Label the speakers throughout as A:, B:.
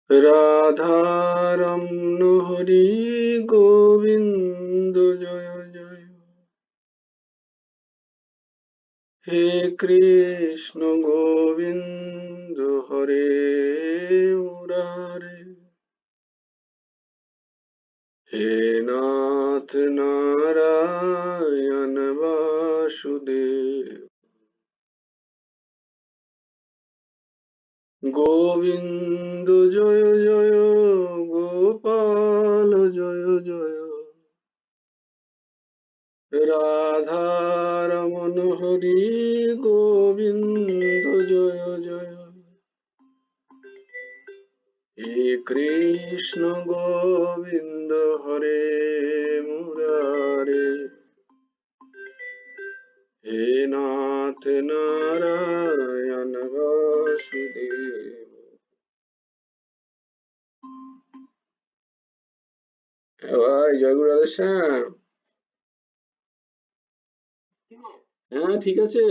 A: রাধারমণ হরি গোবিন্দ জয় জয়। হে কৃষ্ণ গোবিন্দ হরে মুরারে, হে নাথ নারায়ণ বাসুদেব, গোবিন্দ জয় জয়, গোপাল জয় জয়, রাধারমণ হরি গোবিন্দ জয় জয়। হে কৃষ্ণ গোবিন্দ হরে মুরারে, হে নাথ নারায়ণ বাসুদেব। ভাই জয়গুরু রাধেশ্যাম। হ্যাঁ ঠিক আছে।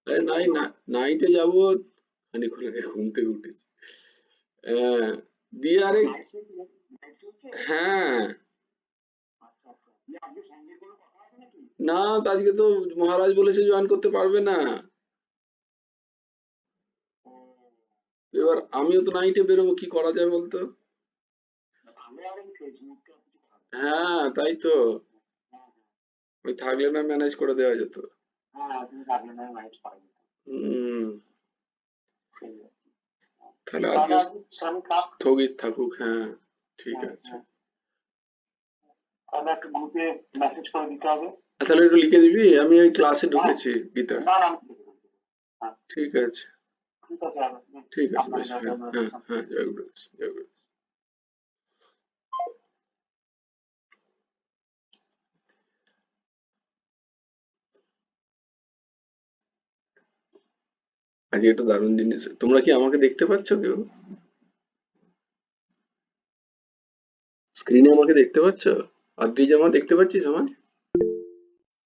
A: আরে নাইটে যাবো, খানিক্ষণ আগে ঘুম থেকে উঠেছি। হ্যাঁ, দিয়ে আরে হ্যাঁ না, আজকে তো মহারাজ বলেছে জয়েন করতে পারবে না। এবার আমিও তো নাইটে বেরোবো, কি করা যায় বলতো? হ্যাঁ তাই তো, ওই থাকলে না ম্যানেজ করে দেওয়া যেত। হম, তাহলে আজকে স্থগিত থাকুক। হ্যাঁ ঠিক আছে। তাহলে একটু লিখে দিবি, আমি ওই ক্লাসে ঢুকেছি গীতা। ঠিক আছে ঠিক আছে বেশ। হ্যাঁ হ্যাঁ হ্যাঁ, জয় গুরু, জয় গুরু। আজকে একটা দারুণ জিনিস, তোমরা কি আমাকে দেখতে পাচ্ছ কেউ? স্ক্রিনে আমাকে দেখতে পাচ্ছ? আদ্রিজা মা দেখতে পাচ্ছিস আমায়?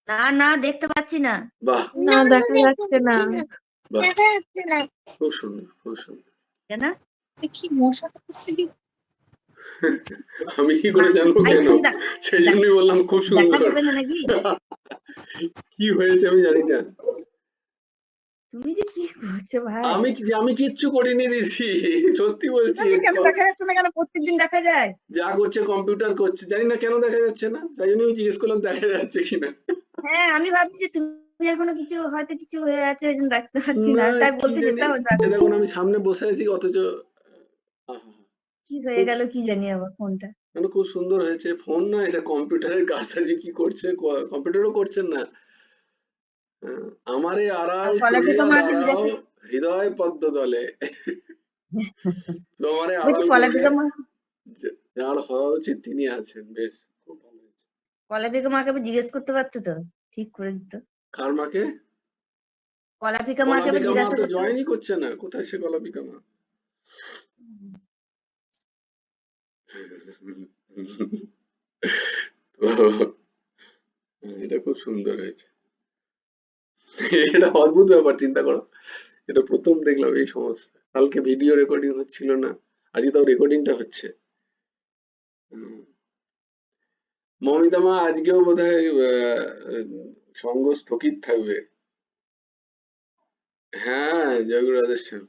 B: না না, দেখতে পাচ্ছি না।
A: বাহ,
C: না দেখা যাচ্ছে না।
A: বাহ, খুব সুন্দর খুব সুন্দর।
B: কেন?
C: কি মশা কামড়াচ্ছে?
A: আমি কি করে জানবো
B: ভাই
A: কেন?
B: তুমি
A: সেই জন্যই বললাম খুব
B: দেখা
A: সুন্দর।
B: দেবে না নাকি?
A: কি হয়েছে আমি জানি না।
B: তুমি যে কি করছো ভাই?
A: আমি কিচ্ছু করিনি দিদি, সত্যি বলছি।
B: কেন দেখা যাচ্ছে না কেন? প্রত্যেকদিন দেখা যায়।
A: যা করছে কম্পিউটার করছে, জানি না কেন দেখা যাচ্ছে না, তাই জন্য আমি জিজ্ঞেস করলাম দেখা যাচ্ছে কিনা।
B: হ্যাঁ, আমি ভাবছি যে তুমি এখনো কিছু হয়তো কিছু হয়ে আছে, ওই জন্য দেখতে পাচ্ছি না,
A: না
B: তাই
A: কি
B: বলতে
A: জানি,
B: যেতাম।
A: এ দেখুন আমি সামনে বসে আছি অথচ আহা,
B: কি হয়ে
A: খুব
B: গেল কি জানি আবার ফোনটা।
A: মানে খুব সুন্দর হয়েছে। ফোন না, এটা কম্পিউটারের কারসাজি যে কি করছে, কম্পিউটারও করছেন না। আমারে আড়াল
B: কলা থেকে
A: করিয়া
B: মাকে
A: দাঁড়াও
B: জিজ্ঞাসা
A: হৃদয় পদ্ম দলে, তোমারে
B: বলছি,
A: আড়াল
B: কলা
A: করিয়া
B: থেকে মা,
A: যার হওয়া উচিত তিনি আছেন। বেশ, খুব ভালো হয়েছে।
B: কলা থেকে মাকে আবার জিজ্ঞেস করতে পারতো তো, ঠিক করে দিত।
A: কার মাকে?
B: কলা থেকে মাকে আবার
A: কলাপিকা মা
B: জিজ্ঞাসা
A: তো
B: করতে
A: জয়েনই করছে না, কোথায় সে কলাপিকা মা? তো এটা খুব সুন্দর হয়েছে। এটা অদ্ভুত ব্যাপার, চিন্তা করো। এটা প্রথম দেখলাম এই সমস্যা। কালকে ভিডিও রেকর্ডিং হচ্ছিল না, আজকে তাও রেকর্ডিংটা হচ্ছে। হুম। মমিতা মা আজকেও বোধহয় সঙ্গ স্থগিত থাকবে। হ্যাঁ জয়গুরু রাধেশ্যাম।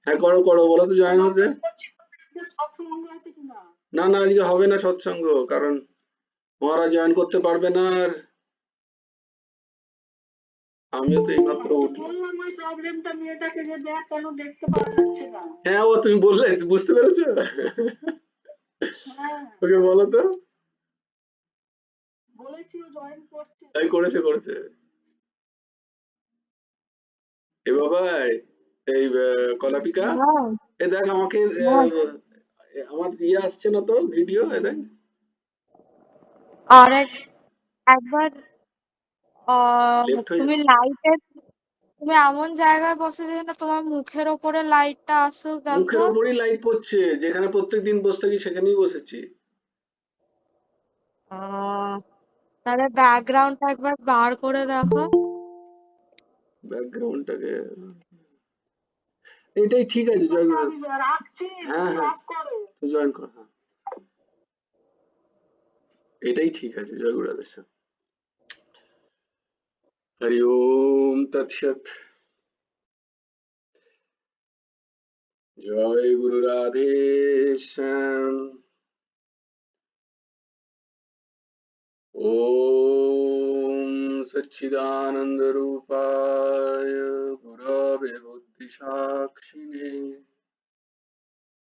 A: হ্যাঁ করো করো, বলো তো জয়েন হতে। না না, আজকে হবে না সৎসঙ্গ, কারণ মহারাজ জয়েন করতে পারবে না। আর আমিও তো এইমাত্র উঠলাম। হ্যাঁ ও তুমি বললে, বুঝতে পেরেছো? ওকে বলো তো। তাই করেছে করেছে। এ বাবাই, এই কলাপিকা,
C: হ্যাঁ
A: এ দেখ আমাকে
C: হ্যাঁ।
A: আমার ইয়ে আসছে না তো ভিডিও, এ দেখ।
C: আর একবার
A: লেফট হয়ে
C: তুমি লাইটে, তুমি এমন জায়গায় বসে যে না তোমার মুখের ওপরে লাইটটা আসুক, দেখো।
A: মুখের ওপরই লাইট পড়ছে, যেখানে প্রত্যেকদিন বসে থাকি সেখানেই বসেছি।
C: তাহলে ব্যাকগ্রাউন্ডটা একবার বার করে দেখো।
A: ব্যাকগ্রাউন্ডটাকে এটাই ঠিক আছে, জয়
D: আচ্ছা,
A: গুরু।
D: আমি রাখছি,
A: হ্যাঁ
D: তুমি
A: হ্যাঁ,
D: ক্লাস করো।
A: তুই জয়েন কর। হ্যাঁ, এটাই ঠিক আছে। জয় গুরু রাধেশ্যাম। হরি ওম তৎসৎ। জয় গুরু রাধেশ্যাম। ओम सच्चिदानंद रूपाय गुरवे बुद्धिसाक्षिणे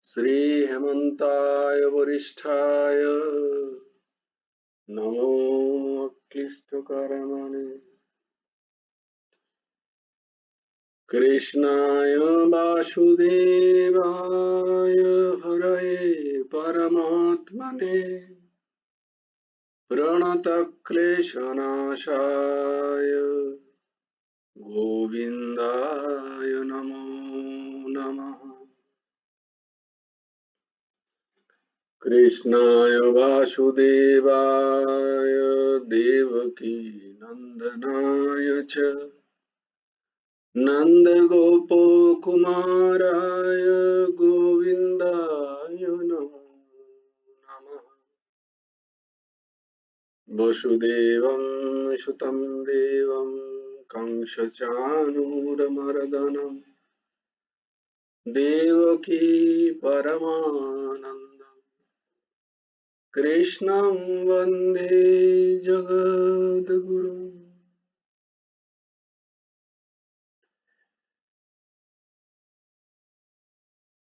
A: श्री हेमंताय वरिष्ठाय नमो अक्लिष्टकर्मणे कृष्णाय वासुदेवाय हरये परमात्मने प्रणतक्लेशनाशाय गोविन्दाय नमो नमः। कृष्णाय वासुदेवाय देवकी नन्दनाय च नन्दगोपकुमाराय गोविन्दाय नमो नमः। वसुदेवं सुतं देवं कंसचाणूरमर्दनम् देवकी परमानन्दम् कृष्णं वन्दे जगद्गुरुम्।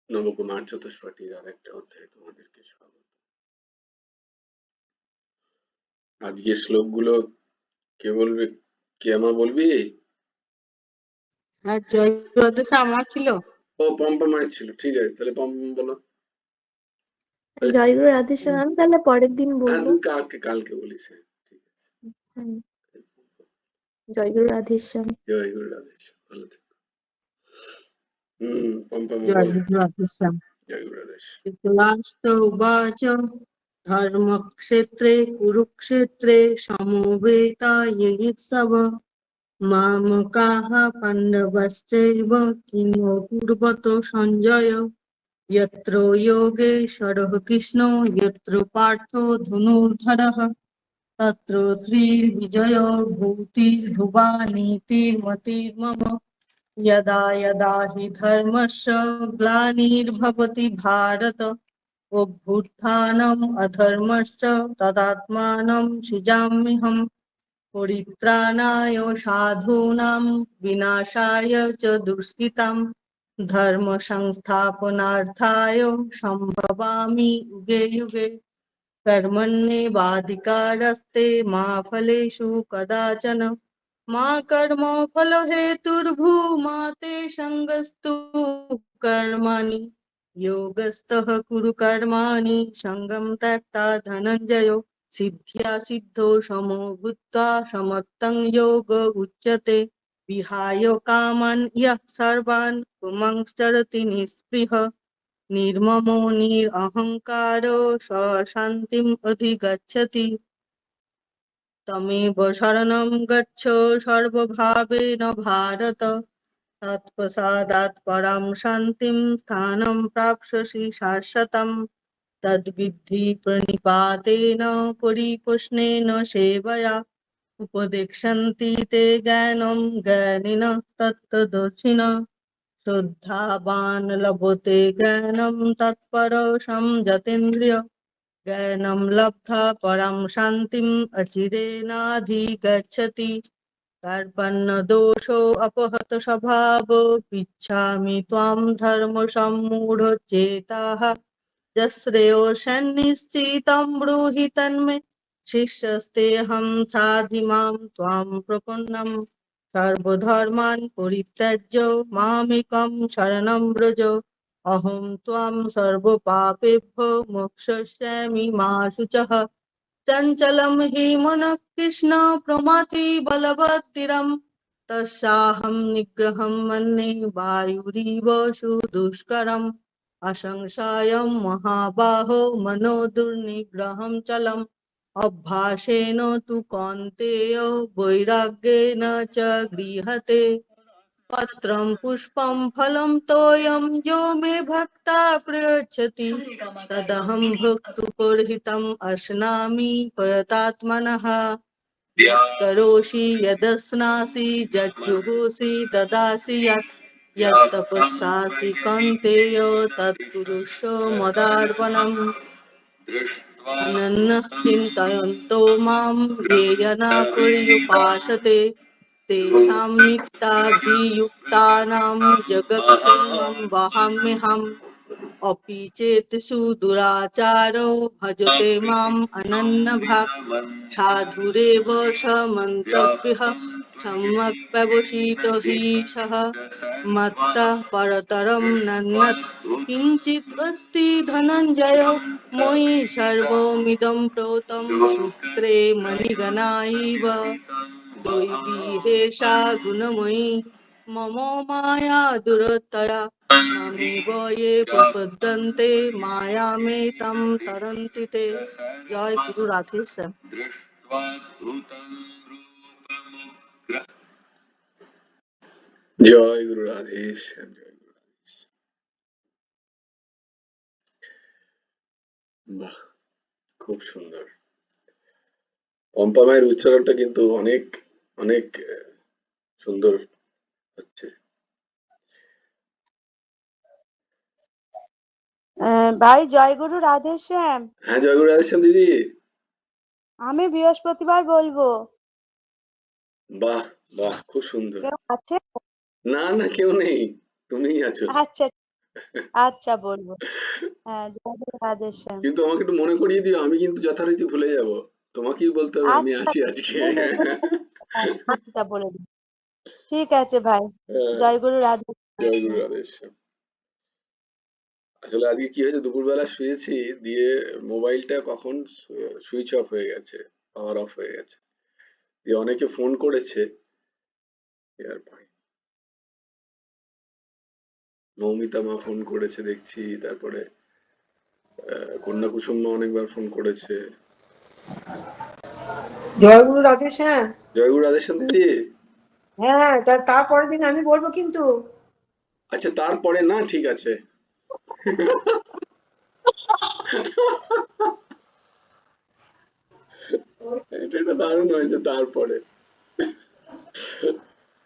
A: নবকুমার চতুষ্পাঠীর আর একটা অধ্যায়ে তোমাদেরকে স্বাগত। আজকে শ্লোকগুলো কে বলবে? কে আমা বলবি?
E: আর জয় প্রদেশ আমার ছিল।
A: ও পম্পমায় ছিল, ঠিক আছে, তাহলে পম্পম বলো।
B: জয়গুরু রাধেশ্যাম। আমি তাহলে পরের দিন
A: হ্যাঁ,
B: বলবো।
A: তুই কালকে বলিস। হ্যাঁ, ঠিক আছে।
B: হুম, জয়গুরু রাধেশ্যাম।
A: জয় গুরু রাধেশ্যাম, ভালো থেকো। পম্পম
E: জয়
A: বল।
E: গুরুরাধেশ্যাম।
A: জয় গুরু রাধেশ্যাম।
E: ধৃতরাষ্ট্র উবাচ ধর্মক্ষেত্রে কুরুক্ষেত্রে সমবেতায়িৎসব মামকাঃ পাণ্ডবশ্চৈব কিমো কুর্বত সঞ্জয় यत्र योगेश्वरः कृष्णो यत्र पार्थो धनुर्धरः तत्र श्रीर्विजयो भूतिर्भुवा नीतिर्मतिर्मम यदा यदा हि धर्मस्य ग्लानिर्भवति भारत अभ्युत्थानम् अधर्मस्य तदात्मानं सृजाम्यहम् परित्राणाय साधूनां विनाशाय च दुष्कृताम् धर्म संस्थापनार्थाय संभवामि युगे युगे कर्मण्येवाधिकारस्ते मा फलेषु कदाचन मा कर्म फलहेतुर्भूमा ते संगस्तु कर्माणि योगस्थः कुरु कर्माणि संगं त्यक्त्वा धनञ्जयो सिद्ध्या सिद्धो समो भूत्वा समत्तं योग उच्यते विहाय कामान् यः सर्वान् पुंश्चरति निःस्पृहः निर्ममो निरहङ्कारो स शान्तिम् अधिगच्छति तमेव शरणं गच्छ सर्वभावेन भारत तत्पश्चात् परां शान्तिं स्थानं प्राप्स्यसि शाश्वतम् तद्विद्धि प्रणिपातेन परिपोषणेन सेवया उपदेक्षन्ति ते ज्ञानं ज्ञानिनः तत्त्वदर्शिनः श्रद्धावान् लभते ज्ञानं तत्परशं यतेन्द्रिय ज्ञानं लब्ध्वा परां शान्तिम् अचिरेणाधिगच्छति कार्पण्यदोषो अपहत स्वभावो पृच्छामि त्वां धर्मसम्मूढचेताः यश्रेयो सन्निश्चितं ब्रूहि तन्मे शिष्यस्तेऽहं साधिमां त्वां प्रपन्नं सर्वधर्मान् परित्यज्य मामेकं शरणं व्रज अहं त्वां सर्वपापेभ्यो मोक्षयिष्यामि मा शुचः चञ्चलं हि मनः कृष्ण प्रमाथि बलवत्तिरं तस्याहं निग्रहं मन्ये वायुरिव सुदुष्करम् असंशयं महाबाहो मनो दुर्निग्रहं चलम् अभ्यासेन तु कौन्तेय वैराग्येन च गृह्यते पत्रं पुष्पं फलं तोयं यो मे भक्ता प्रयच्छति तदहं भोक्तुपर्हितम् अश्नामि प्रयतात्मनः यत्करोषि यदश्नासि यज्जुहोषि ददासि यत् यत्तपस्यासि कौन्तेय तत्कुरुष्व मदार्पणम् अनन्यश्चिन्तयन्तो मां येन पर्युपासते तेषां नित्याभियुक्तानां जगत्क्षेमं वहाम्यहम् अपि चेत् सुदुराचारो भजते माम् अनन्यभाक् साधुरेव स मन्तव्यः सम्यक् व्यवसितो हि सः मत्तः परतरं नन्यत् किञ्चित् अस्ति धनञ्जय मयि सर्वमिदं प्रोतं सूत्रे मणिगणा इव दैवी हेषा गुणमयी मम माया दुरतया मामेव ये प्रपद्यन्ते मायामेतं तरन्ति ते। জয় গুরু রাধেশ্যাম।
A: জয় গুরু রাধেশ্যাম, জয় গুরু রাধেশ্যাম। বাহ, খুব সুন্দর। পম্পা মায়ের উচ্চারণটা কিন্তু অনেক অনেক সুন্দর হচ্ছে।
C: ভাই জয়গুরু রাধেশ্যাম।
A: হ্যাঁ, জয় গুরু রাধেশ্যাম দিদি।
C: আমি বৃহস্পতিবার বলবো।
A: বাহ বাহ, খুব সুন্দর।
C: কেউ আছে?
A: না না, কেউ নেই, তুমিই আছো।
C: আচ্ছা আচ্ছা বলবো। হ্যাঁ, জয়গুরু রাধেশ্যাম।
A: কিন্তু আমাকে একটু মনে করিয়ে দিও, আমি কিন্তু যথারীতি ভুলে যাব। তোমাকেই বলতে হবে আমি
C: আচ্ছা
A: আছি আজকে।
C: আচ্ছা বলে দিন। ঠিক আছে ভাই।
A: হ্যাঁ,
C: জয়গুরু রাধেশ্যাম।
A: জয় গুরু রাধেশ্যাম। আসলে আজকে কি হয়েছে, দুপুরবেলা শুয়েছি, দিয়ে মোবাইলটা কখন সুইচ অফ হয়ে গেছে, পাওয়ার অফ হয়ে গেছে, দিয়ে অনেকে ফোন করেছে, আর পাই মৌমিতা মা ফোন করেছে দেখছি, তারপরে কন্যা কুসুম মা অনেকবার ফোন করেছে।
D: জয়গুরু রাধেশ্যাম।
A: জয় গুরু রাধেশ্যাম দিদি।
D: হ্যাঁ, তারপরের দিন আমি বলবো কিন্তু।
A: আচ্ছা, তারপরে না, ঠিক আছে। এটা দারুণ হয়েছে, তারপরে।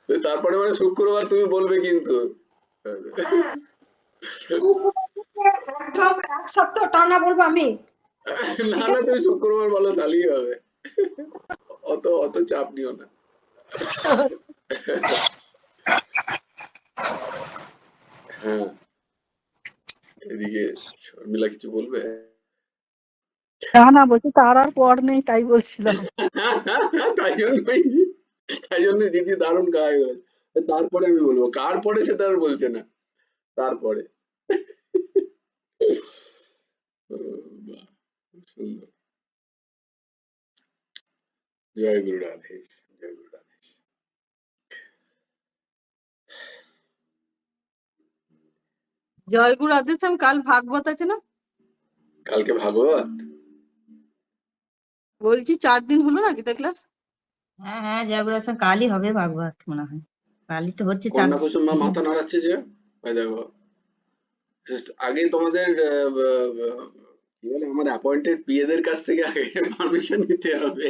A: তারপরে মানে শুক্রবার তুমি বলবে কিন্তু।
D: একদম এক সপ্তাহ টানা বলবো আমি।
A: না
D: ঠিক
A: না,
D: আছে?
A: তুমি শুক্রবার বলো, তাহলেই হবে। অত অত চাপ নিও না। হ্যাঁ, এদিকে শর্মিলা কিছু বলবে?
F: না বলছি তার আর পর নেই তাই বলছিলাম।
A: তাই জন্যই দিদি দারুণ গায়ে হয়েছে। তারপরে আমি বলবো, কার পরে সেটা আর বলছে না, তারপরে। বাহ, খুব সুন্দর। জয় গুরু রাধেশ, জয় গুরু রাধেশ।
E: জয় গুরু রাধেশ্যাম। কাল ভাগবত আছে না?
A: কালকে ভাগবত?
E: বলছি 4 দিন হলো না গীতা ক্লাস?
G: হ্যাঁ হ্যাঁ, জয়গুরু আসলে কালই হবে ভাগবত মনে হয়। কালই তো হচ্ছে
A: কন্যা কুসুম মা
G: 4 দিন।
A: মাথা নাড়াচ্ছে যে, ওই দেখো। আগে তোমাদের কি বলে, আমার অ্যাপয়েন্টেড পিএদের কাছ থেকে আগে পারমিশন নিতে হবে।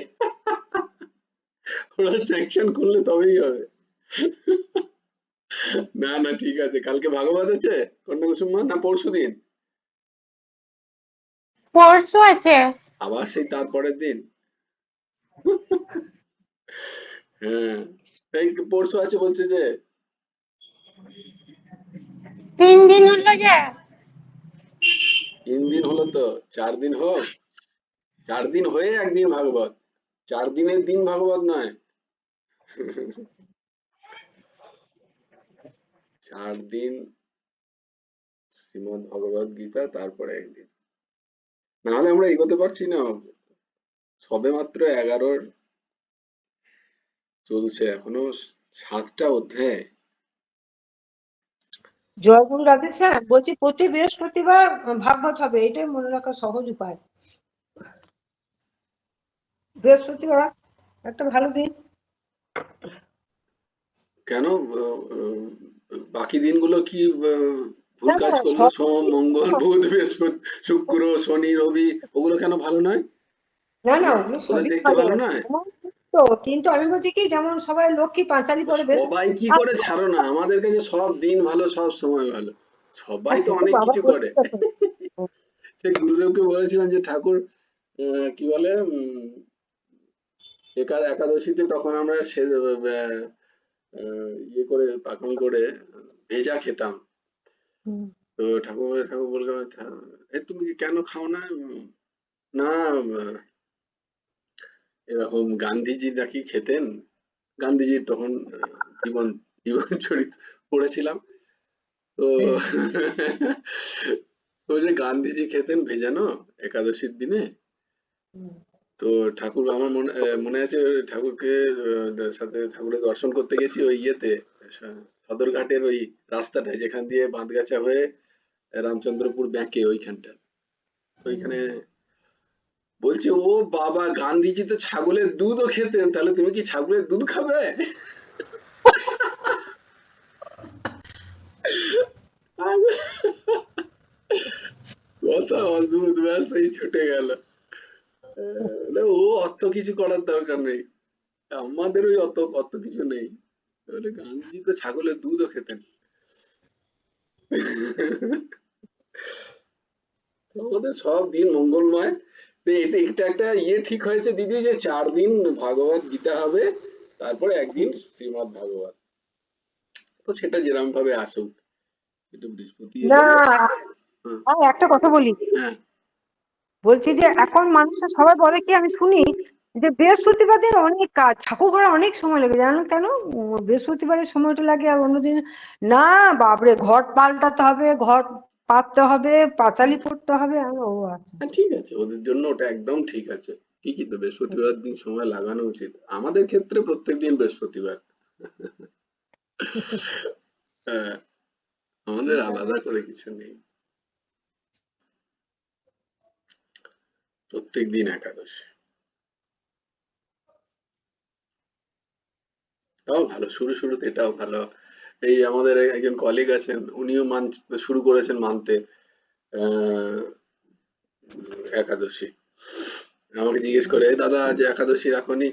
A: ওরা স্যাংশন করলে তবেই হবে। না না, ঠিক আছে। কালকে ভাগবত আছে কন্যা কুসুম মা, না পরশু দিন?
C: পরশু আছে।
A: আবার সেই তারপরের দিন? হ্যাঁ, এই পরশু আছে বলছে যে।
C: 3 দিন হলো যে।
A: 3 দিন হলো তো, 4 দিন হোক। 4 দিন হয়ে একদিন ভাগবত, 4 দিনের দিন ভাগবত নয়। 4 দিন শ্রীমদ ভগবত গীতা, তারপরে একদিন। নাহলে আমরা এগোতে পারছি না। সবে মাত্র 11 চলছে, এখনো 7টা অধ্যায়।
D: জয়গুরু রাধেশ্যাম, বলছি প্রতি বৃহস্পতিবার ভাগবত হবে, এটাই মনে রাখা সহজ উপায়। বৃহস্পতিবার একটা ভালো দিন।
A: কেন বাকি দিনগুলো কি ভুল
D: না
A: কাজ
D: না
A: করলো?
D: সব
A: সোম, মঙ্গল, বুধ, বৃহস্পতি, শুক্র, শনি, রবি, ওগুলো কেন ভালো নয়?
D: না না ওগুলো
A: ওদের
D: সবই
A: দেখতে
D: ভালো,
A: ভালো নয়?
D: তোমার তো কিন্তু আমি বলছি কি যেমন সবাই লক্ষ্মী পাঁচালি পরে বেশ
A: সবাই কি করে
D: আচ্ছা,
A: ছাড়ো না, আমাদের কাছে সব দিন ভালো, সব সময় ভালো। সবাই
D: আর
A: তো
D: সে তো
A: অনেক
D: বাবা
A: কিছু করে।
D: বলছিল তো।
A: সে গুরুদেবকে বলেছিলাম যে ঠাকুর কি বলে একাদশীতে তখন আমরা ইয়ে করে পাকামি করে ভেজা খেতাম।
D: হুম,
A: তো ঠাকুর বললো এ তুমি কি কেন খাও না? না এরকম গান্ধীজি নাকি খেতেন। গান্ধীজির তখন জীবন জীবন চরিত্র পড়েছিলাম। তো
D: হ্যাঁ,
A: ওই যে গান্ধীজি খেতেন ভেজানো একাদশীর দিনে।
D: হুম,
A: তো ঠাকুর আমার মনে আছে ঠাকুরকে সাথে ঠাকুরের দর্শন করতে গেছি ওই ইয়েতে সদরঘাটের ওই রাস্তাটায় যেখান দিয়ে বাঁধগাছা হয়ে রামচন্দ্রপুর ব্যাঁকে ওইখানটা
D: হুম।
A: ওইখানে বলছে ও বাবা গান্ধীজি তো ছাগলের দুধও খেতেন, তাহলে তুমি কি ছাগলের দুধ খাবে? কথা অদ্ভুত, ব্যাস এই ছুটে গেল। ও অত কিছু করার দরকার নেই, আমাদের ওই অত অত কিছু নেই। বলে, গান্ধীজি তো ছাগলের দুধও খেতেন। আমাদের সব দিন মঙ্গলময়। তো এটা একটা ইয়ে ঠিক হয়েছে দিদি যে 4 দিন ভাগবত গীতা হবে, তারপরে একদিন শ্রীমদ্ ভাগবত। তো সেটা যেরকম ভাবে আসুক, একটু বৃহস্পতি
D: না
A: এলে। হ্যাঁ,
D: আর একটা কথা বলি,
A: হ্যাঁ,
D: বলছি যে এখন মানুষরা সবাই বলে কি আমি শুনি যে বৃহস্পতিবার দিন অনেক কাজ, ঠাকুর ঘরে অনেক সময় লেগে জানো কেন? বৃহস্পতিবারের সময়টা লাগে আর অন্যদিন না। বাপরে, ঘট পাল্টাতে হবে, ঘট পাততে হবে, পাঁচালি পড়তে হবে। ও আচ্ছা
A: হ্যাঁ, ঠিক আছে, ওদের জন্য ওটা একদম ঠিক আছে। ঠিকই তো, বৃহস্পতিবার দিন সময় লাগানো উচিত। আমাদের ক্ষেত্রে প্রত্যেকদিন বৃহস্পতিবার। হ্যাঁ, আমাদের আলাদা করে কিছু নেই, প্রত্যেকদিন একাদশী। তাও ভালো, শুরুতে এটাও ভালো। এই আমাদের একজন কলিগ আছেন, উনিও শুরু করেছেন মানতে আহ একাদশী। আমাকে জিজ্ঞেস করে, "এই দাদা আজ একাদশী রাখোনি,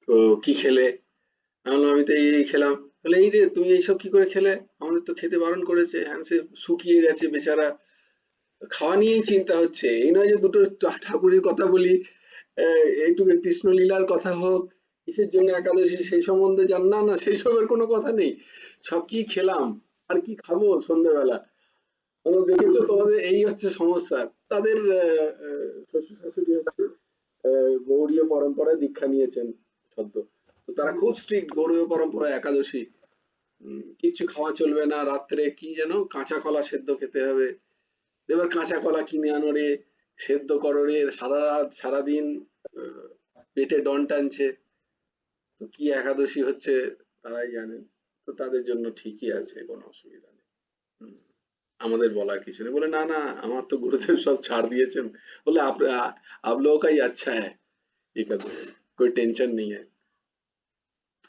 A: তো কি খেলে?" আমি বললাম, "আমি তো এই খেলাম।" বলে, "এই রে তুমি এইসব কি করে খেলে? আমাদের তো খেতে বারণ করেছে।" হ্যাঁ, সে শুকিয়ে গেছে বেচারা, খাওয়া নিয়েই চিন্তা হচ্ছে। এই নয় যে দুটো ঠাকুরের কথা বলি, এইটুকু কৃষ্ণলীলার কথা হোক, কিসের জন্য একাদশী সেই সম্বন্ধে জান না, না সেই সবের কোনো কথা নেই। সব কি খেলাম আর কি খাবো সন্ধ্যেবেলা। তোমরা দেখেছো, তোমাদের এই হচ্ছে সমস্যা। তাদের শ্বশুর শাশুড়ি হচ্ছে গৌড়ীয় পরম্পরায় দীক্ষা নিয়েছেন সদ্য। তো তারা খুব স্ট্রিক্ট গৌড়ীয় পরম্পরা একাদশী। কিচ্ছু খাওয়া চলবে না, রাত্রে কি যেন কাঁচা কলা সেদ্ধ খেতে হবে। এবার কাঁচা কলা কিনে আনো রে, সেদ্ধ করো রে, সারা রাত সারাদিন পেটে ডন টানছে। তো কি একাদশী হচ্ছে তারাই জানেন। তো তাদের জন্য ঠিকই আছে, কোনো অসুবিধা নেই। হুম, আমাদের বলার কিছু নেই। বলে, না না আমার তো গুরুদেব সব ছাড় দিয়েছেন। বলে, आप लोगों का ही अच्छा है एकादशी, कोई टेंशन नहीं है।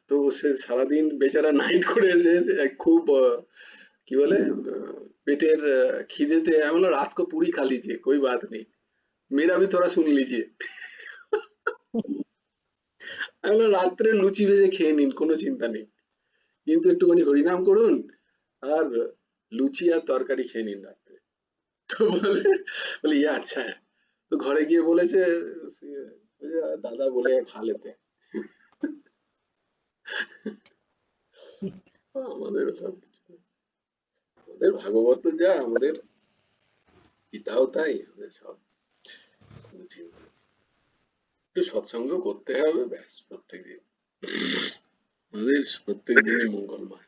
A: তো সে সারাদিন বেচারা নাইট করে এসে খুব কি বলে পেটের খিদেতে আমি বললাম, রাত को पूरी खा लीजिए कोई बात नहीं, मेरा भी थोड़ा सुन लीजिए। আমি বললাম, রাত্রে লুচি ভেজে খেয়ে নিন, কোনো চিন্তা নেই, কিন্তু একটুখানি হরিনাম করুন আর লুচি আর তরকারি খেয়ে নিন রাত্রে। তো বলে ইয়ে আচ্ছা হ্যাঁ। তো ঘরে গিয়ে বলেছে দাদা বলে খা লেতে। আমাদের সব কিছু, আমাদের ভাগবত যা, আমাদের গীতাও তাই, আমাদের সব কোনো চিন্তা নেই। একটু সৎসঙ্গ করতে হবে ব্যাস, প্রত্যেকদিন আমাদের প্রত্যেক দিনই মঙ্গলময়।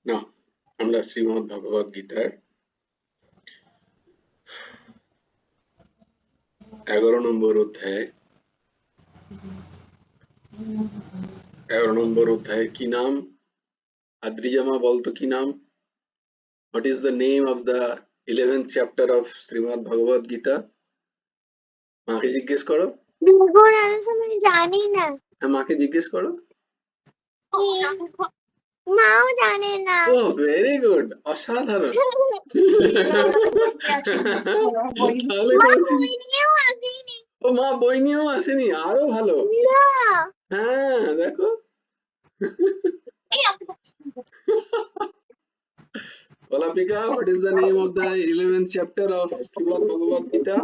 A: না, আমরা শ্রীমদ্ ভগবত গীতার 11 নম্বর অধ্যায়, 11 নম্বর অধ্যায়ের কি নাম? আদ্রিজামা বলতো কি নাম? What is the name of the 11th chapter of Srimad Bhagavad Gita? মাকে জিজ্ঞেস করো।
H: দুর্গর আমি জানি না।
A: হ্যাঁ, মাকে জিজ্ঞেস করো।
H: মাও জানে না।
A: ও ভেরি গুড, অসাধারণ। তাহলে
H: মা
A: কোনো
H: বই নিয়েও আসেনি।
A: ও মা বই নিয়েও আসেনি, আরো ভালো।
H: না।
A: হ্যাঁ দেখো। Kalapika, what is the name of the 11th chapter of Srimad Bhagavad Gita?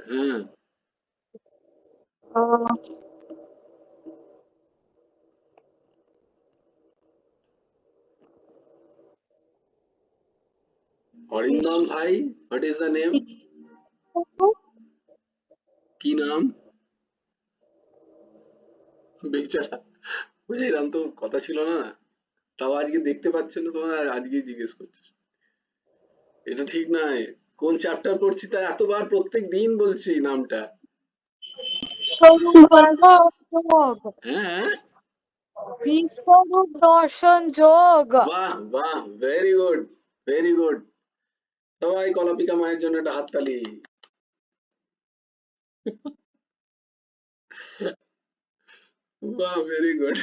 A: হ্যাঁ, অরিন্দম ভাই, what is the name? কি নাম? বেচারা, বুঝলাম তো কথা ছিল না, তাও আজকে দেখতে পাচ্ছে না তোমার, আজকে জিজ্ঞেস করছো। এটা ঠিক নয়। কোন চ্যাপ্টার পড়ছি তা এতবার প্রত্যেক দিন বলছি নামটা।
C: যোগ,
A: হ্যাঁ,
C: বিশ্বরূপ দর্শন যোগ।
A: বাহ বাহ, ভেরি গুড, ভেরি গুড। সবাই কলাপিকা মায়ের জন্য একটা হাততালি। বাহ, ভেরি গুড।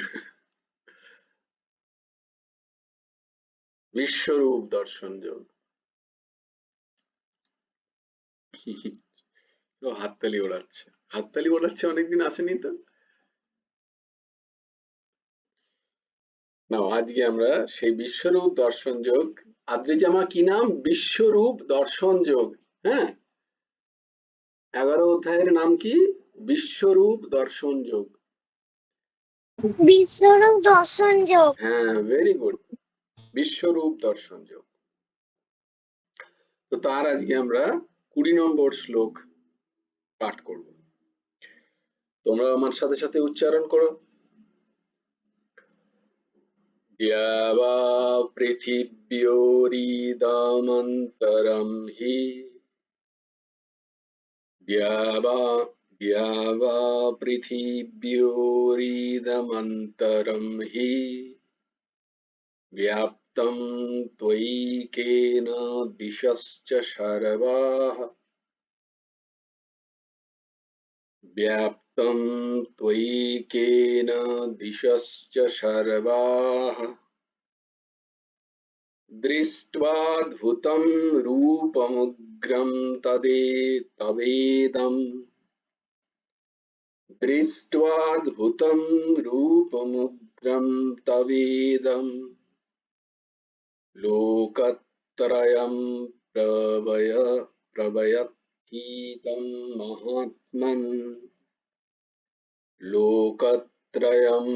A: বিশ্বরূপ দর্শন যোগ। তো হাততালি ওড়াচ্ছে, হাততালি ওড়াচ্ছে, অনেকদিন আসেনি তো। না, আজকে আমরা সেই বিশ্বরূপ দর্শন যোগ, আদ্রিজামা কি নাম? বিশ্বরূপ দর্শন যোগ। হ্যাঁ, 11 অধ্যায়ের নাম কি? বিশ্বরূপ দর্শন যোগ।
H: বিশ্বরূপ দর্শন যোগ।
A: হ্যাঁ, ভেরি গুড, বিশ্বরূপ দর্শন যোগ। তো তার আজকে আমরা 20 নম্বর শ্লোক পাঠ করব। তোমরা আমার সাথে সাথে উচ্চারণ করো। দ্যাবা পৃথিব্যোরিদমন্তরম হি, দ্যাবা পৃথিব্যোরিদমন্তরম হি व्याप्तं त्वयैकेन दिशश्च सर्वाः, व्याप्तं त्वयैकेन दिशश्च सर्वाः, दृष्ट्वाद्भुतं रूपमुग्रं तवेदम्, दृष्ट्वाद्भुतं रूपमुग्रं तवेदम्, लोकत्रयं प्रभयतीतं महात्मन्, लोकत्रयं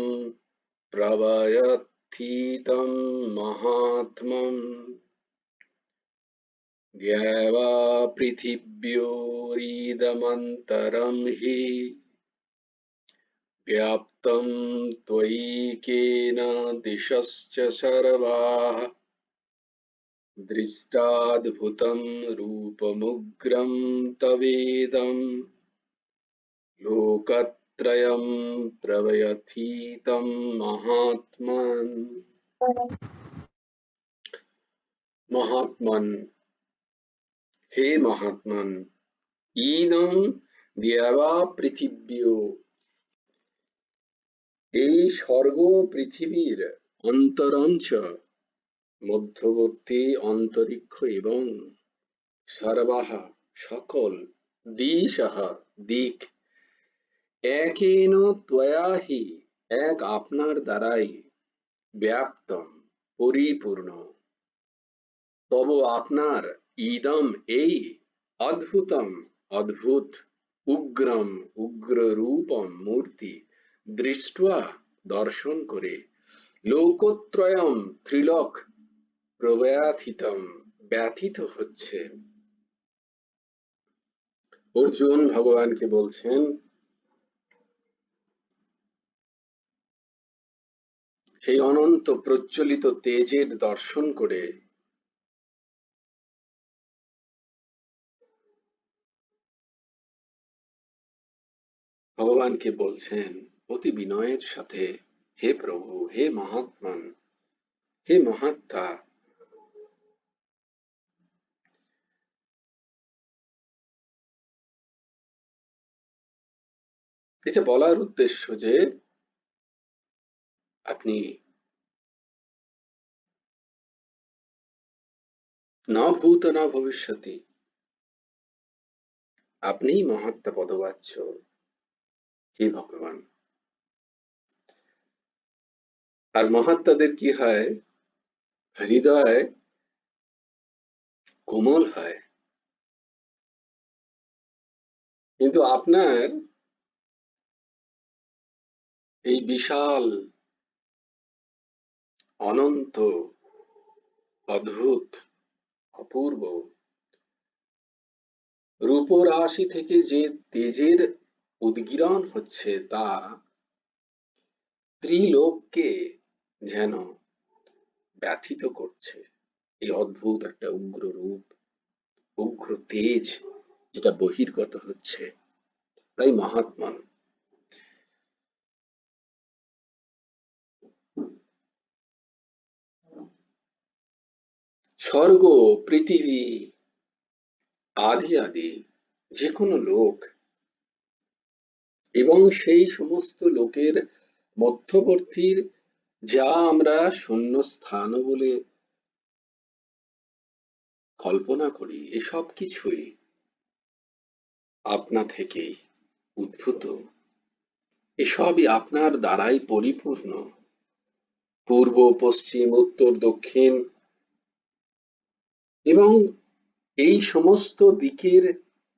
A: प्रभयतीतं महात्मन्, द्यावा पृथिव्योरिदमन्तरं हि व्याप्तं त्वयैकेन दिशश्च सर्वाः, दृष्टाद्भुतं रूपमुग्रं तवेदं, लोकत्रयं प्रभयतीतं महात्मन्। महात्मन्, हे महात्मन्, इदं द्यावा पृथिव्यो, এই স্বর্গ পৃথিবীর, অন্তরঞ্চ মধ্যবর্তী অন্তরিক্ষ এবং সর্বাহা সকল, দিশাহা দিক, একেন ত্বয়া হি এক আপনার দ্বারাই, ব্যাপ্তম পরিপূর্ণ, তব আপনার, ইদম এই, অদ্ভুতম অদ্ভুত, উগ্রম উগ্র রূপম মূর্তি, দৃষ্ট্বা দর্শন করে, লোকত্রয়ম ত্রিলোক প্রব্যাথিতম ব্যথিত হচ্ছে। অর্জুন ভগবানকে বলছেন, সেই অনন্ত প্রজ্বলিত তেজের দর্শন করে ভগবানকে বলছেন অতি বিনয়ের সাথে, হে প্রভু, হে মহাত্মন, হে মহাত্মা, এটা বলার উদ্দেশ্য যে আপনি না ভূত না ভবিষ্যতি, আপনিই মহাত্মা পদবাচ্য, হে ভগবান। আর মহাত্মাদের কি হয়, হৃদয় কোমল হয়, কিন্তু আপনার এই বিশাল অনন্ত অদ্ভুত অপূর্ব রূপরাশি থেকে যে তেজের উদগীরণ হচ্ছে তা ত্রিলোককে যেন ব্যথিত করছে। এই অদ্ভুত একটা উগ্র রূপ, উগ্র তেজ যেটা বহির্গত হচ্ছে, তাই মহাত্মা। স্বর্গ, পৃথিবী, আদি আদি যে কোনো লোক এবং সেই সমস্ত লোকের মধ্যবর্তীর যা আমরা শূন্য স্থান বলে কল্পনা করি, এসব কিছুই আপনা থেকেই উদ্ভূত, এসবই আপনার দ্বারাই পরিপূর্ণ। পূর্ব, পশ্চিম, উত্তর, দক্ষিণ এবং এই সমস্ত দিকের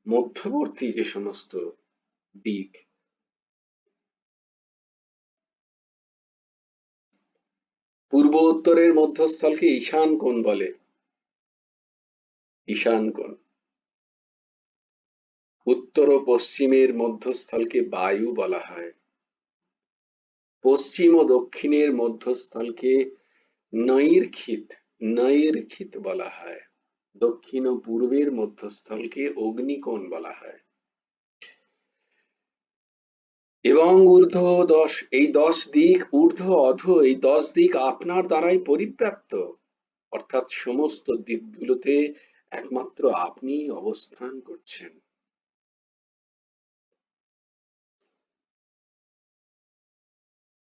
A: মধ্যবর্তী যে সমস্ত দিক, পূর্ব উত্তরের মধ্যস্থলকে ঈশান কোণ বলে, ঈশান কোণ। উত্তর ও পশ্চিমের মধ্যস্থলকে বায়ু বলা হয়, পশ্চিম ও দক্ষিণের মধ্যস্থলকে নৈর্খিত, নৈর্খিত বলা হয়, দক্ষিণ ও পূর্বের মধ্যস্থলকে অগ্নিকোণ বলা হয়। এবং ঊর্ধ্ব 10, এই 10 দিক, ঊর্ধ্ব অধ এই 10 দিক আপনার দ্বারাই পরিব্যাপ্ত, অর্থাৎ সমস্ত দিকগুলোতে একমাত্র আপনি অবস্থান করছেন।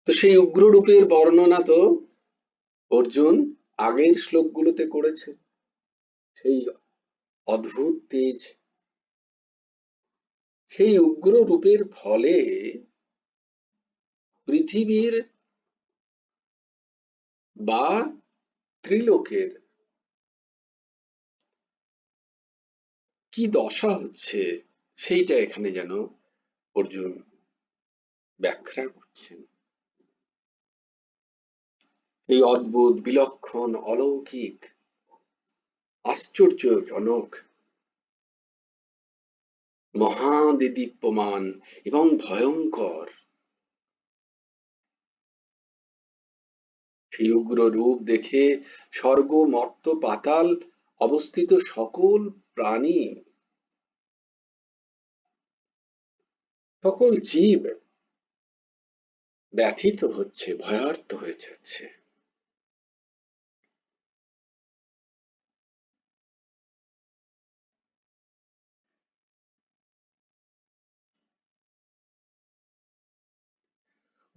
A: তো সেই উগ্র রূপের বর্ণনা তো অর্জুন আগের শ্লোকগুলোতে করেছে। সেই অদ্ভুত তেজ, সেই উগ্র রূপের ফলে পৃথিবীর বা ত্রিলোকের কি দশা হচ্ছে সেইটা এখানে যেন অর্জুন ব্যাখ্যা করছেন। এই অদ্ভুত, বিলক্ষণ, অলৌকিক, আশ্চর্যজনক, মহাদেদীপ্যমান এবং ভয়ঙ্কর সেই উগ্র রূপ দেখে স্বর্গ, মর্ত্য, পাতাল অবস্থিত সকল প্রাণী, সকল জীব ব্যথিত হচ্ছে, ভয়ার্ত হয়ে যাচ্ছে।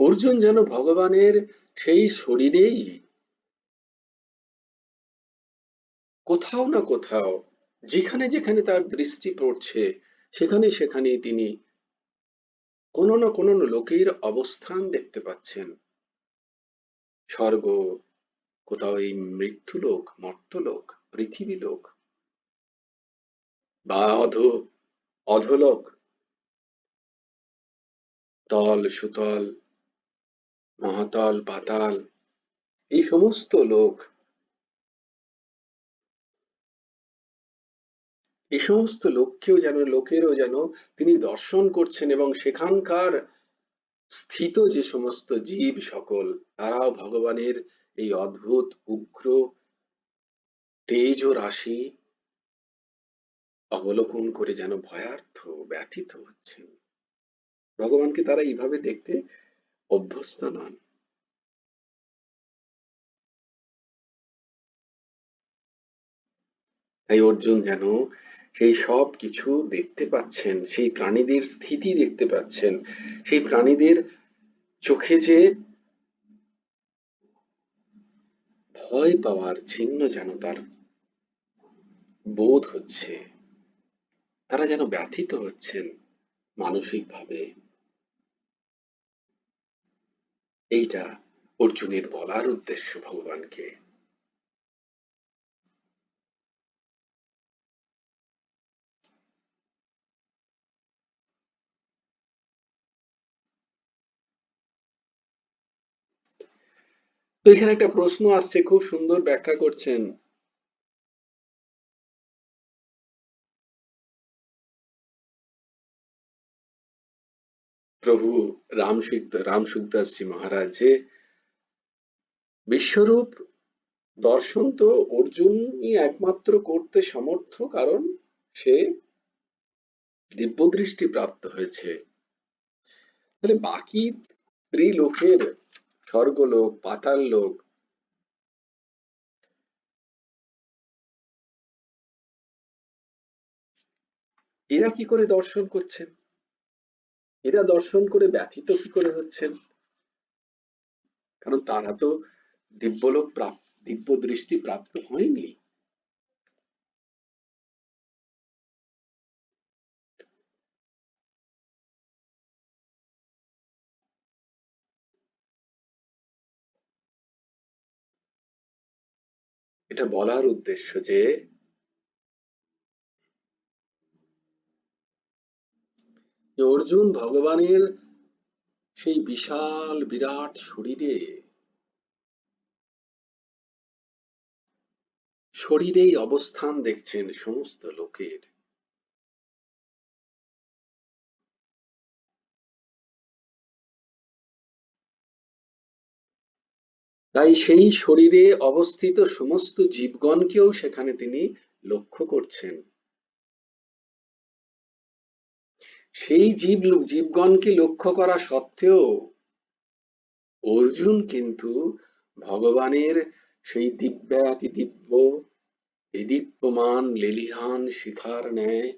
A: অর্জুন যেন ভগবানের সেই শরীরেই কোথাও না কোথাও, যেখানে যেখানে তার দৃষ্টি পড়ছে সেখানে সেখানে তিনি কোনো না কোনো লোকের অবস্থান দেখতে পাচ্ছেন। স্বর্গ, কোথাও এই মৃত্যুলোক, মর্ত্যলোক, পৃথিবীলোক বা অধোলোক, তল, সুতল, মহাতল, পাতাল, এই সমস্ত লোক, এই সমস্ত লোকেরও যেন তিনি দর্শন করছেন এবং সেখানকার স্থিত যে সমস্ত জীব সকল, তারাও ভগবানের এই অদ্ভুত উগ্র তেজ ও রাশি অবলোকন করে যেন ভয়ার্থ, ব্যথিত হচ্ছেন। ভগবানকে তারা এইভাবে দেখতে অভ্যস্ত নন। তাই অর্জুন যেন সেই সব কিছু দেখতে পাচ্ছেন, সেই প্রাণীদের স্থিতি দেখতে পাচ্ছেন, সেই প্রাণীদের চোখে যে ভয় পাওয়ার চিহ্ন যেন তার বোধ হচ্ছে, তারা যেন ব্যথিত হচ্ছেন মানসিকভাবে। এইটা অর্জুনের বলার উদ্দেশ্য ভগবানকে। তো এখানে একটা প্রশ্ন আসছে, খুব সুন্দর ব্যাখ্যা করছেন প্রভু রামসুখদাসজি মহারাজ, যে বিশ্বরূপ দর্শন তো অর্জুনই একমাত্র করতে সমর্থ, কারণ সে দিব্য দৃষ্টি প্রাপ্ত হয়েছে। তাহলে বাকি ত্রিলোকের, স্বর্গলোক, পাতাল লোক, এরা কি করে দর্শন করছেন? এরা দর্শন করে ব্যথিত কি করে হচ্ছেন? কারণ তারা তো দিব্যলোক দিব্য দৃষ্টি প্রাপ্ত হয়নি। এটা বলার উদ্দেশ্য যে অর্জুন ভগবানের সেই বিশাল বিরাট শরীরেই অবস্থান দেখছেন সমস্ত লোকের। তাই সেই শরীরে অবস্থিত সমস্ত জীবগণকেও সেখানে তিনি লক্ষ্য করছেন। সেই জীবগণকে লক্ষ্য করা সত্ত্বেও অর্জুন কিন্তু ভগবানের সেই দিব্যাতি দিব্য দীপ্যমান লেলিহান শিখার ন্যায়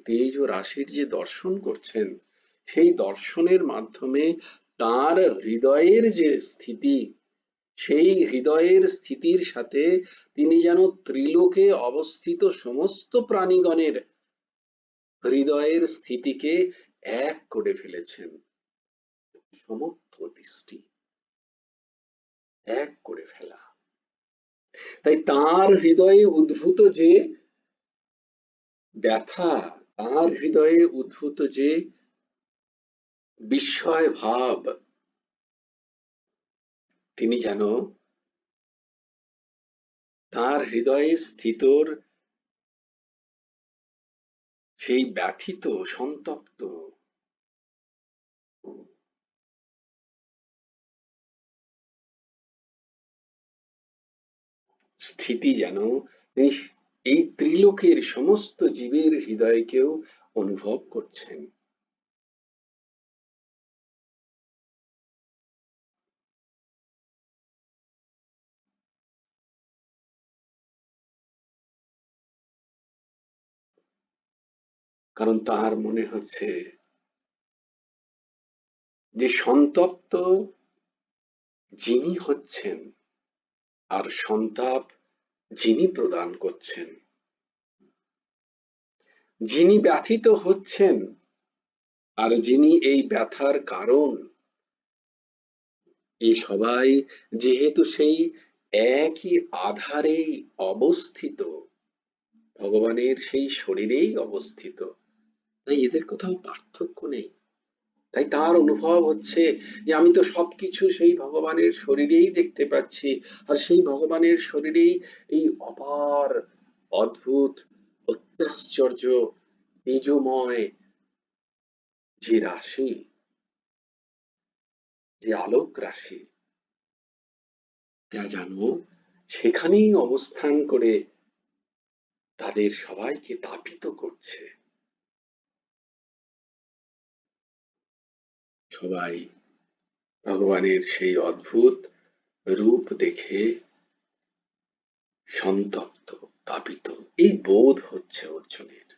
A: তেজ রাশির যে দর্শন করছেন, সেই দর্শনের মাধ্যমে তার হৃদয়ের যে স্থিতি, সেই হৃদয়ের স্থিতির সাথে তিনি যেন ত্রিলোকে অবস্থিত সমস্ত প্রাণীগণের হৃদয়ের স্থিতিকে এক করে ফেলেছেন। সমর্থ দৃষ্টি, এক করে ফেলা। তাই তার হৃদয়ে উদ্ভূত যে ব্যথা, তার হৃদয়ে উদ্ভূত যে বিস্ময় ভাব, তিনি যেন তার হৃদয়ে স্থিতর সেই ব্যথিত সন্তপ্ত স্থিতি যেন তিনি এই ত্রিলোকের সমস্ত জীবের হৃদয়কেও অনুভব করছেন। কারণ তার মনে হচ্ছে যে সন্তপ্ত যিনি হচ্ছেন আর সন্তাপ যিনি প্রদান করছেন, যিনি ব্যথিত হচ্ছেন আর যিনি এই ব্যথার কারণ, এই সবাই যেহেতু সেই একই আধারেই অবস্থিত, ভগবানের সেই শরীরেই অবস্থিত, তাই এদের কোথাও পার্থক্য নেই। তাই তার অনুভব হচ্ছে যে আমি তো সবকিছু সেই ভগবানের শরীরেই দেখতে পাচ্ছি, আর সেই ভগবানের শরীরেই এই অপার অদ্ভুত অত্যাশ্চর্য তেজময় যে রাশি, যে আলোক রাশি, তা যেন সেখানেই অবস্থান করে তাদের সবাইকে তাপিত করছে। সবাই ভগবানের সেই অদ্ভুত রূপ দেখে সন্তপ্ত, তাপিত, এই বোধ হচ্ছে অর্জুনের।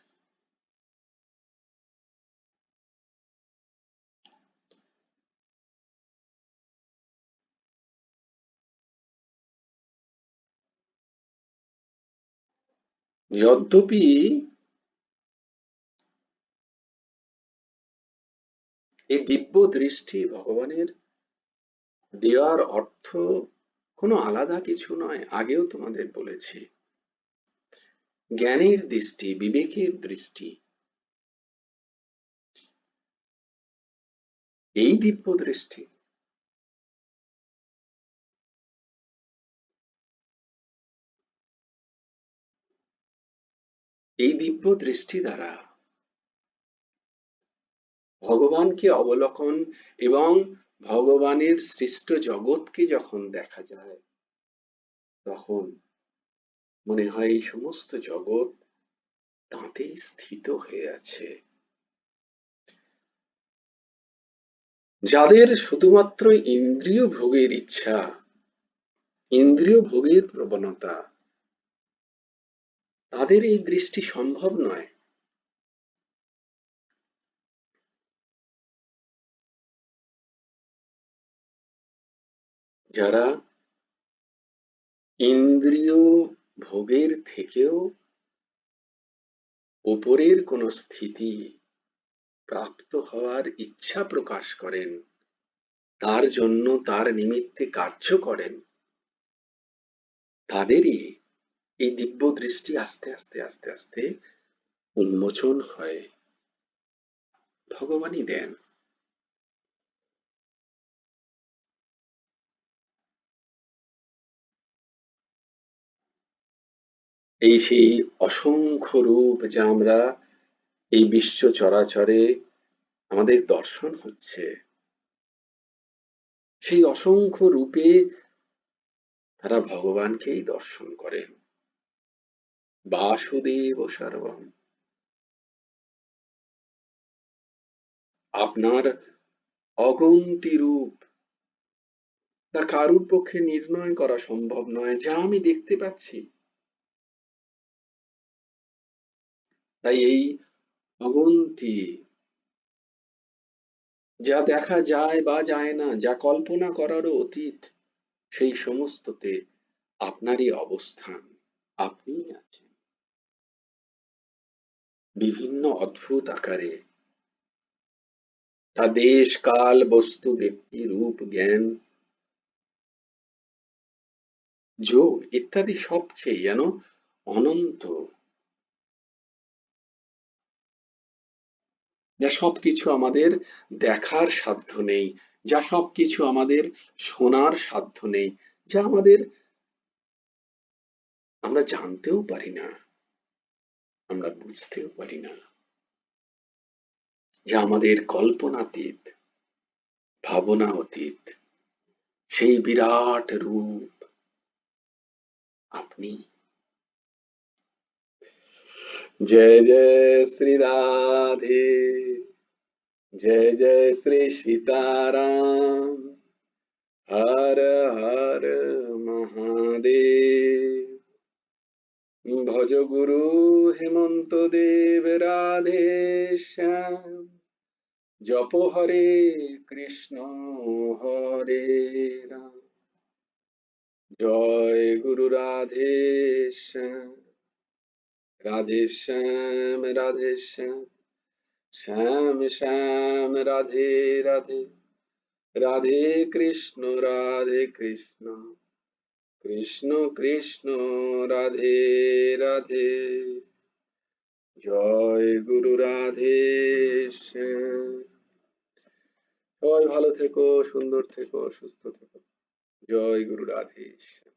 A: যদ্যপি এই দিব্য দৃষ্টি ভগবানের দেওয়ার অর্থ কোনো আলাদা কিছু নয়, আগেও তোমাদের বলেছি। জ্ঞানের দৃষ্টি, বিবেকের দৃষ্টি, এই দিব্য দৃষ্টি। এই দিব্য দৃষ্টি দ্বারা ভগবানকে অবলোকন এবং ভগবানের সৃষ্ট জগৎকে যখন দেখা যায়, তখন মনে হয় এই সমস্ত জগৎ তাঁতেই স্থিত হয়ে আছে। যাদের শুধুমাত্র ইন্দ্রিয় ভোগের ইচ্ছা, ইন্দ্রিয় ভোগের প্রবণতা, তাদের এই দৃষ্টি সম্ভব নয়। যারা ইন্দ্রিয় ভোগের থেকেও উপরের কোন স্থিতি প্রাপ্ত হওয়ার ইচ্ছা প্রকাশ করেন, তার জন্য তার নিমিত্তে কার্য করেন, তাদেরই এই দিব্য দৃষ্টি আস্তে আস্তে আস্তে আস্তে উন্মোচন হয়, ভগবানই দেন। এই সেই অসংখ্য রূপ যা আমরা এই বিশ্ব চরাচরে আমাদের দর্শন হচ্ছে, সেই অসংখ্য রূপে তারা ভগবানকেই দর্শন করেন। বাসুদেব সর্বম। আপনার অগুন্তি রূপ তা কারুর পক্ষে নির্ণয় করা সম্ভব নয়, যা আমি দেখতে পাচ্ছি। তাই এই অগুন্তি, যা দেখা যায় বা যায় না, যা কল্পনা করারও অতীত, সেই সমস্ততে আপনারই অবস্থান, আপনিই আছেন বিভিন্ন অদ্ভুত আকারে। তা দেশ, কাল, বস্তু, ব্যক্তি, রূপ, জ্ঞান, যোগ ইত্যাদি সবচেয়ে যেন অনন্ত, যা সবকিছু আমাদের দেখার সাধ্য নেই, যা সবকিছু আমাদের শোনার সাধ্য নেই, যা আমরা জানতেও পারি না, আমরা বুঝতেও পারি না, যা আমাদের কল্পনাতীত, ভাবনা অতীত, সেই বিরাট রূপ আপনি। জয় জয় শ্রী রাধে, জয় জয় শ্রী সীতারাম, হর হর মহাদেব। ভজ গুরু হেমন্ত দেব রাধে শ্যাম, জপ হরে কৃষ্ণ হরে রাম, জয় গুরু রাধে শ্যাম, রাধে শ্যাম রাধে শ্যাম, শ্যাম শ্যাম রাধে রাধে, রাধে কৃষ্ণ কৃষ্ণ কৃষ্ণ রাধে রাধে। জয় গুরু রাধে শ্যাম। সবাই ভালো থেকো, সুন্দর থেকো, সুস্থ থেকো। জয় গুরু রাধে শ্যাম।